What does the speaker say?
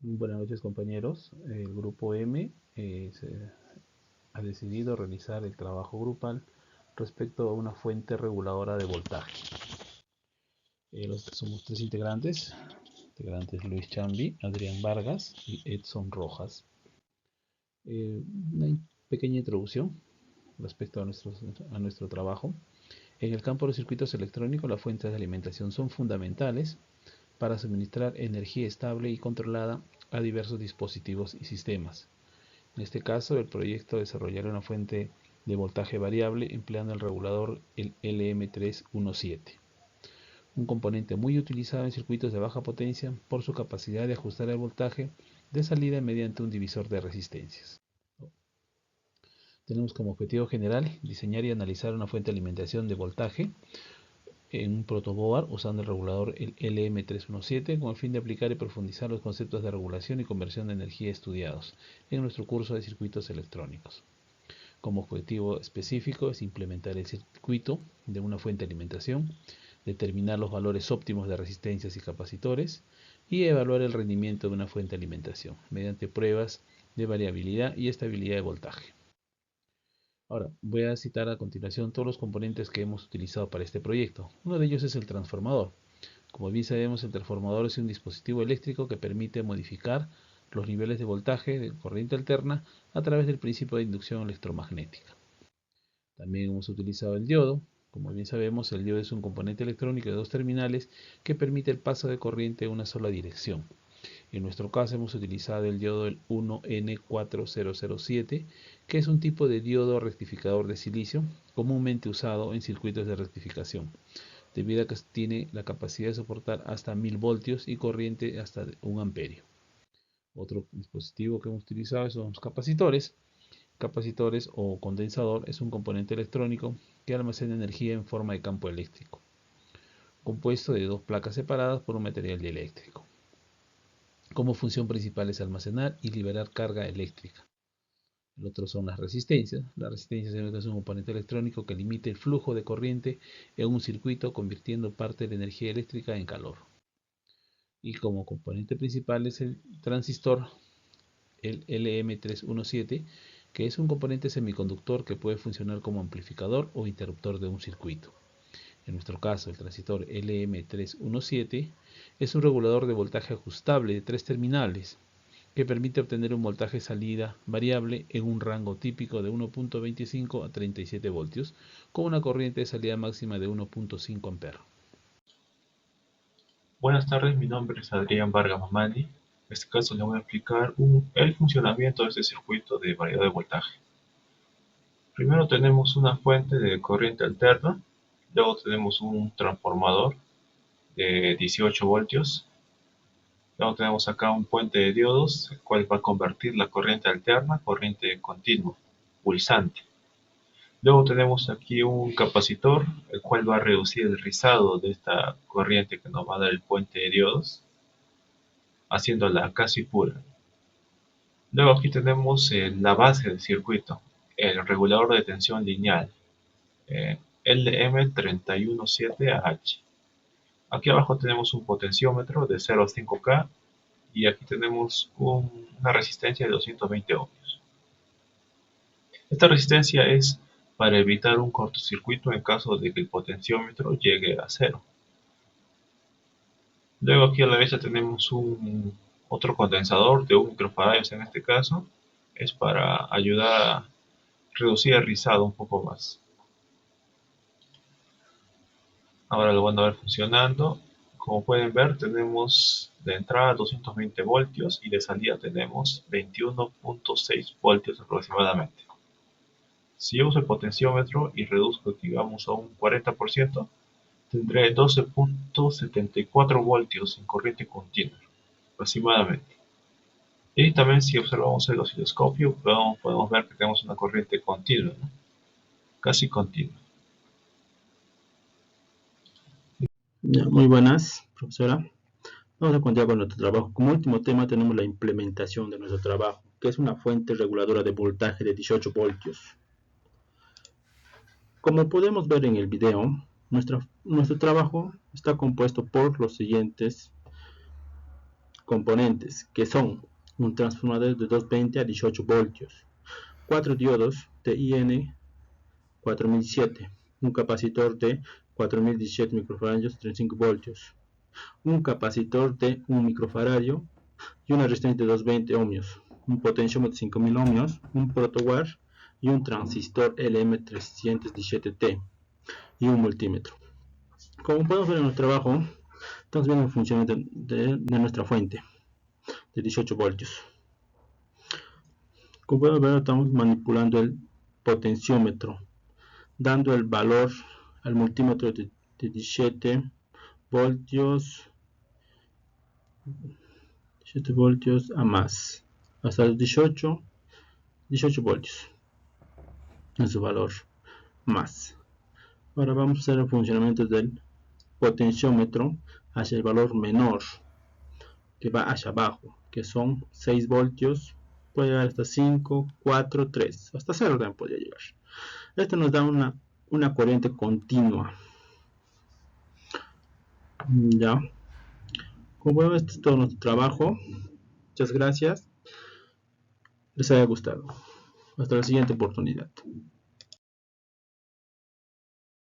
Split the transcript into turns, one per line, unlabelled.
Buenas noches, compañeros. El grupo M ha decidido realizar el trabajo grupal respecto a una fuente reguladora de voltaje. Somos tres integrantes, Luis Chambi, Adrián Vargas y Edson Rojas. Una pequeña introducción respecto a nuestro trabajo. En el campo de los circuitos electrónicos, las fuentes de alimentación son fundamentales para suministrar energía estable y controlada a diversos dispositivos y sistemas. En este caso, el proyecto desarrollará una fuente de voltaje variable empleando el regulador el LM317, un componente muy utilizado en circuitos de baja potencia por su capacidad de ajustar el voltaje de salida mediante un divisor de resistencias. Tenemos como objetivo general diseñar y analizar una fuente de alimentación de voltaje en un protoboard usando el regulador el LM317 con el fin de aplicar y profundizar los conceptos de regulación y conversión de energía estudiados en nuestro curso de circuitos electrónicos. Como objetivo específico es implementar el circuito de una fuente de alimentación, determinar los valores óptimos de resistencias y capacitores y evaluar el rendimiento de una fuente de alimentación mediante pruebas de variabilidad y estabilidad de voltaje. Ahora, voy a citar a continuación todos los componentes que hemos utilizado para este proyecto. Uno de ellos es el transformador. Como bien sabemos, el transformador es un dispositivo eléctrico que permite modificar los niveles de voltaje de corriente alterna a través del principio de inducción electromagnética. También hemos utilizado el diodo. Como bien sabemos, el diodo es un componente electrónico de dos terminales que permite el paso de corriente en una sola dirección. En nuestro caso hemos utilizado el diodo 1N4007, que es un tipo de diodo rectificador de silicio comúnmente usado en circuitos de rectificación, debido a que tiene la capacidad de soportar hasta 1000 voltios y corriente hasta 1 amperio. Otro dispositivo que hemos utilizado son los capacitores. Capacitores o condensador es un componente electrónico que almacena energía en forma de campo eléctrico, compuesto de dos placas separadas por un material dieléctrico. Como función principal es almacenar y liberar carga eléctrica. El otro son las resistencias. La resistencia es un componente electrónico que limita el flujo de corriente en un circuito, convirtiendo parte de la energía eléctrica en calor. Y como componente principal es el transistor, el LM317, que es un componente semiconductor que puede funcionar como amplificador o interruptor de un circuito. En nuestro caso, el transistor LM317 es un regulador de voltaje ajustable de 3 terminales que permite obtener un voltaje salida variable en un rango típico de 1.25 a 37 voltios con una corriente de salida máxima de 1.5 amperes.
Buenas tardes, mi nombre es Adrián Vargas Mamani. En este caso le voy a explicar el funcionamiento de este circuito de variedad de voltaje. Primero tenemos una fuente de corriente alterna, luego tenemos un transformador de 18 voltios, luego tenemos acá un puente de diodos, el cual va a convertir la corriente alterna a corriente continua, pulsante. Luego tenemos aquí un capacitor, el cual va a reducir el rizado de esta corriente que nos va a dar el puente de diodos, haciéndola casi pura. Luego aquí tenemos la base del circuito, el regulador de tensión lineal, LM317AH. Aquí abajo tenemos un potenciómetro de 0 a 5K y aquí tenemos una resistencia de 220 ohmios. Esta resistencia es para evitar un cortocircuito en caso de que el potenciómetro llegue a 0. Luego aquí a la derecha tenemos otro condensador de 1 microfarad en este caso. Es para ayudar a reducir el rizado un poco más. Ahora lo van a ver funcionando. Como pueden ver, tenemos de entrada 220 voltios y de salida tenemos 21.6 voltios aproximadamente. Si yo uso el potenciómetro y reduzco, digamos, a un 40%, tendré 12.74 voltios en corriente continua, aproximadamente. Y también si observamos el osciloscopio, podemos ver que tenemos una corriente continua, ¿no? Casi continua.
Muy buenas, profesora. Vamos a continuar con nuestro trabajo. Como último tema tenemos la implementación de nuestro trabajo, que es una fuente reguladora de voltaje de 18 voltios. Como podemos ver en el video, nuestro trabajo está compuesto por los siguientes componentes, que son un transformador de 220 a 18 voltios, 4 diodos TIN 4007, un capacitor de 4017 microfarads 35 voltios, un capacitor de 1 microfaradio y una resistencia de 220 ohmios, un potenciómetro de 5000 ohmios, un protowar y un transistor LM317T y un multímetro. Como podemos ver en nuestro trabajo, estamos viendo el funcionamiento de nuestra fuente de 18 voltios. Como podemos ver, estamos manipulando el potenciómetro, dando el valor al multímetro de 17 voltios a más, hasta los 18 voltios en su valor más. Ahora vamos a hacer el funcionamiento del potenciómetro hacia el valor menor, que va hacia abajo, que son 6 voltios, puede llegar hasta 5, 4, 3, hasta 0 también podría llegar. Esto nos da una corriente continua. Ya, como ven, esto es todo nuestro trabajo. Muchas gracias, les haya gustado. Hasta la siguiente oportunidad.